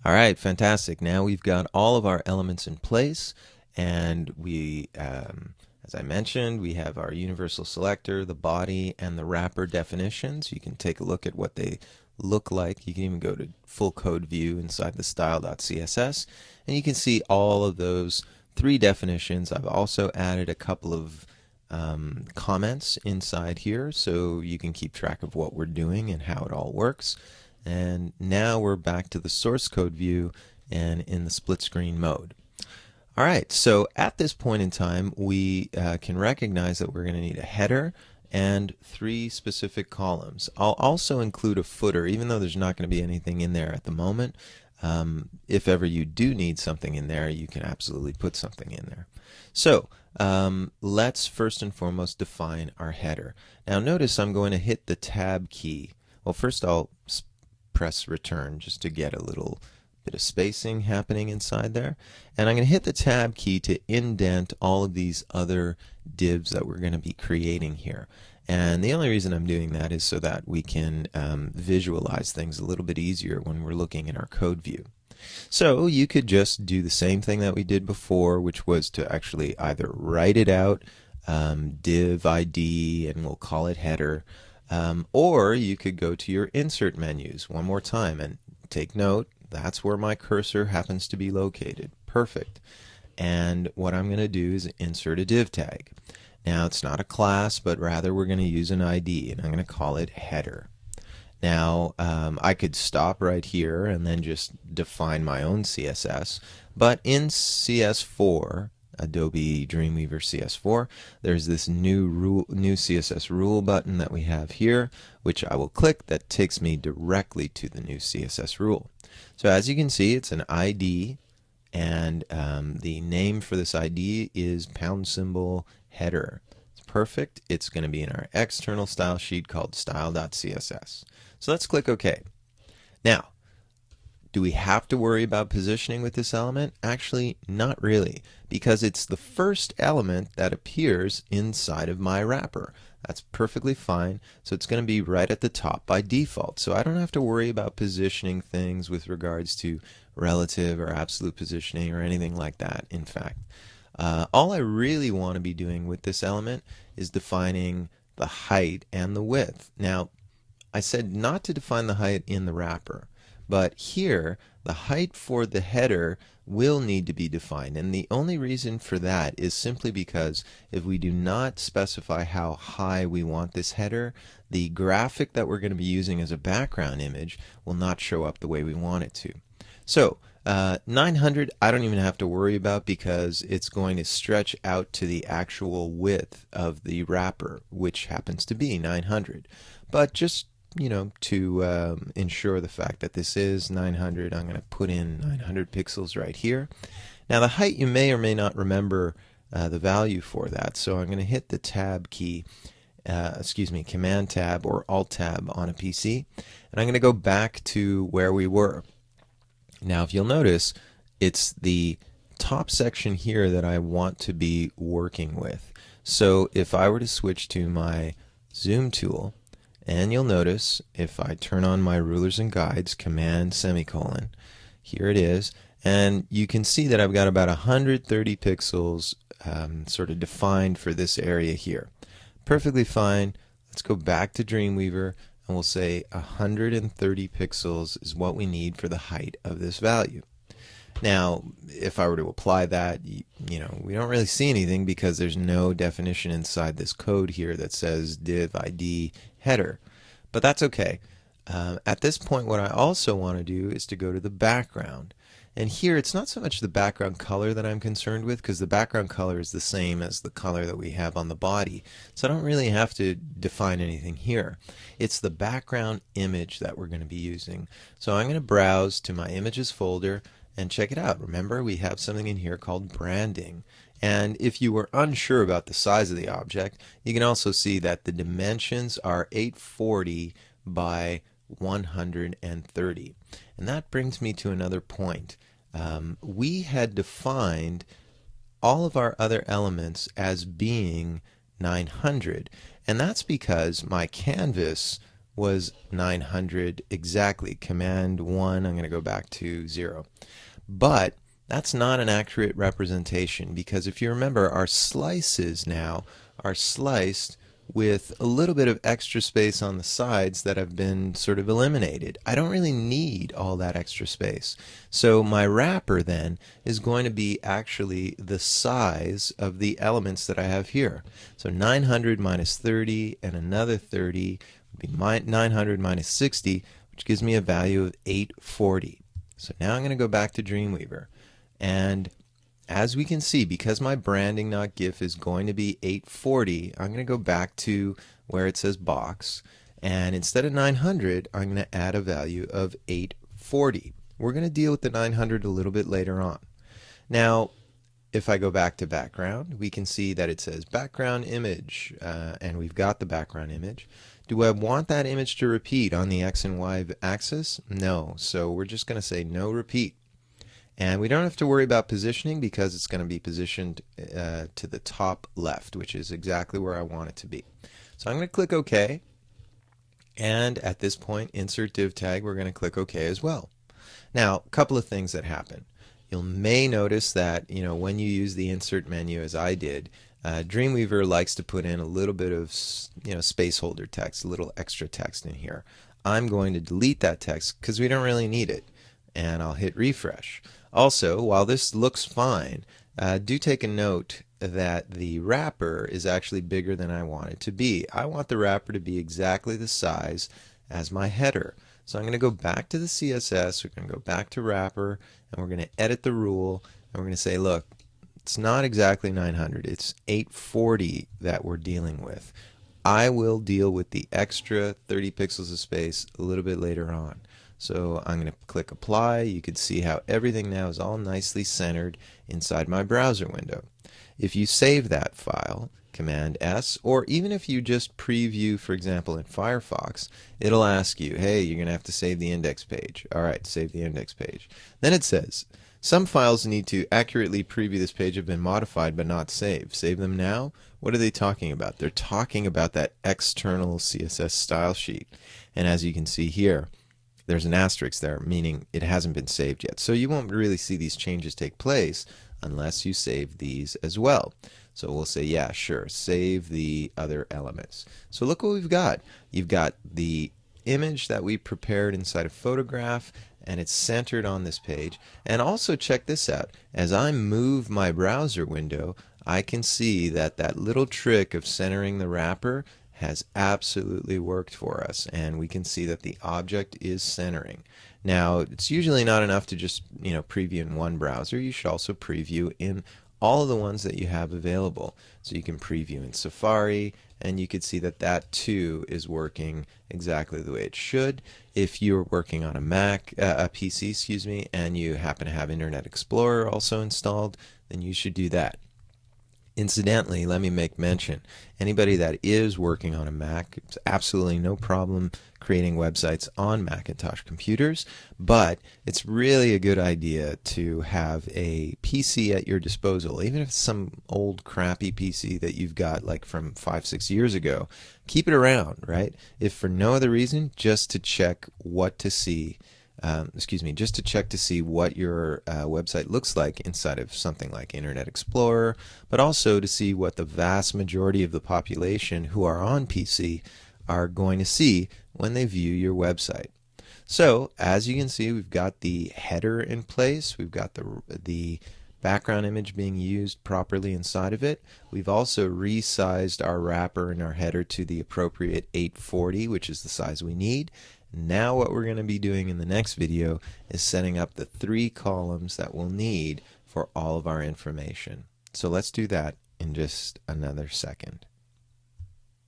All right, fantastic. Now we've got all of our elements in place, and as I mentioned, we have our universal selector, the body, and the wrapper definitions. You can take a look at what they look like. You can even go to full code view inside the style.css, and you can see all of those three definitions. I've also added a couple of comments inside here so you can keep track of what we're doing and how it all works. And now we're back to the source code view and in the split screen mode. All right, so at this point in time, we can recognize that we're going to need a header and three specific columns. I'll also include a footer, even though there's not going to be anything in there at the moment. If ever you do need something in there, you can absolutely put something in there. So let's first and foremost define our header. Now notice I'm going to hit the tab key. Well, first I'll press return just to get a little bit of spacing happening inside there. And I'm going to hit the tab key to indent all of these other divs that we're going to be creating here. And the only reason I'm doing that is so that we can visualize things a little bit easier when we're looking in our code view. So you could just do the same thing that we did before, which was to actually either write it out, div ID, and we'll call it header, or you could go to your insert menus one more time and take note, that's where my cursor happens to be located. Perfect. And what I'm going to do is insert a div tag. Now it's not a class, but rather we're going to use an ID, and I'm going to call it header. Now I could stop right here and then just define my own CSS, but in CS4, Adobe Dreamweaver CS4, there's this new CSS rule button that we have here, which I will click. That takes me directly to the new CSS rule. So as you can see, it's an ID, and the name for this ID is #header. It's perfect. It's going to be in our external style sheet called style.css. So let's click OK. Now, do we have to worry about positioning with this element? Actually, not really, because it's the first element that appears inside of my wrapper. That's perfectly fine. So it's going to be right at the top by default. So I don't have to worry about positioning things with regards to relative or absolute positioning or anything like that, in fact. All I really want to be doing with this element is defining the height and the width. Now, I said not to define the height in the wrapper. But here, the height for the header will need to be defined. And the only reason for that is simply because if we do not specify how high we want this header, the graphic that we're going to be using as a background image will not show up the way we want it to. So 900 I don't even have to worry about because it's going to stretch out to the actual width of the wrapper, which happens to be 900. But just to ensure the fact that this is 900, I'm going to put in 900 pixels right here. Now the height, you may or may not remember the value for that, so I'm going to hit the tab key, command tab or alt tab on a PC, and I'm going to go back to where we were. Now if you'll notice, it's the top section here that I want to be working with. So if I were to switch to my zoom tool, and you'll notice if I turn on my rulers and guides, command semicolon, here it is, and you can see that I've got about 130 pixels sort of defined for this area here. Perfectly fine. Let's go back to Dreamweaver and we'll say 130 pixels is what we need for the height of this value. Now, if I were to apply that, we don't really see anything because there's no definition inside this code here that says div ID header. But that's okay. At this point, what I also want to do is to go to the background. And here, it's not so much the background color that I'm concerned with, because the background color is the same as the color that we have on the body. So I don't really have to define anything here. It's the background image that we're going to be using. So I'm going to browse to my images folder and check it out. Remember, we have something in here called branding. And if you were unsure about the size of the object, you can also see that the dimensions are 840 by 130. And that brings me to another point. We had defined all of our other elements as being 900. And that's because my canvas was 900 exactly. Command 1, I'm going to go back to 0. But that's not an accurate representation, because if you remember, our slices now are sliced with a little bit of extra space on the sides that have been sort of eliminated. I don't really need all that extra space. So my wrapper then is going to be actually the size of the elements that I have here. So 900 minus 30 and another 30 would be 900 minus 60, which gives me a value of 840. So now I'm going to go back to Dreamweaver, and as we can see, because my branding.gif is going to be 840, I'm going to go back to where it says box, and instead of 900, I'm going to add a value of 840. We're going to deal with the 900 a little bit later on. Now, if I go back to background, we can see that it says background image, and we've got the background image. Do I want that image to repeat on the X and Y axis? No, so we're just going to say no repeat. And we don't have to worry about positioning, because it's going to be positioned to the top left, which is exactly where I want it to be. So I'm going to click OK. And at this point, insert div tag, we're going to click OK as well. Now, a couple of things that happen. You may notice that, when you use the insert menu, as I did, Dreamweaver likes to put in a little bit of, spaceholder text, a little extra text in here. I'm going to delete that text because we don't really need it. And I'll hit refresh. Also, while this looks fine, do take a note that the wrapper is actually bigger than I want it to be. I want the wrapper to be exactly the size as my header. So I'm going to go back to the CSS, we're going to go back to wrapper, and we're going to edit the rule, and we're going to say, look, it's not exactly 900, it's 840 that we're dealing with. I will deal with the extra 30 pixels of space a little bit later on. So I'm going to click apply. You can see how everything now is all nicely centered inside my browser window. If you save that file, Command S, or even if you just preview, for example, in Firefox, it'll ask you, hey, you're going to have to save the index page. All right, save the index page. Then it says, some files need to accurately preview this page have been modified but not saved. Save them now? What are they talking about? They're talking about that external CSS style sheet. And as you can see here, there's an asterisk there, meaning it hasn't been saved yet. So you won't really see these changes take place unless you save these as well. So we'll say, yeah, sure, save the other elements. So look what we've got. You've got the image that we prepared inside a photograph, and it's centered on this page. And also check this out. As I move my browser window, I can see that that little trick of centering the wrapper has absolutely worked for us, and we can see that the object is centering. Now, it's usually not enough to just preview in one browser. You should also preview in all of the ones that you have available. So you can preview in Safari, and you can see that that too is working exactly the way it should. If you're working on a PC, excuse me, and you happen to have Internet Explorer also installed, then you should do that. Incidentally, let me make mention, anybody that is working on a Mac, it's absolutely no problem creating websites on Macintosh computers, but it's really a good idea to have a PC at your disposal, even if it's some old crappy PC that you've got like from 5-6 years ago. Keep it around, right? If for no other reason, just to check what to see. Just to check to see what your website looks like inside of something like Internet Explorer, but also to see what the vast majority of the population who are on PC are going to see when they view your website. So, as you can see, we've got the header in place, we've got the background image being used properly inside of it. We've also resized our wrapper and our header to the appropriate 840, which is the size we need. Now what we're going to be doing in the next video is setting up the 3 columns that we'll need for all of our information. So let's do that in just another second.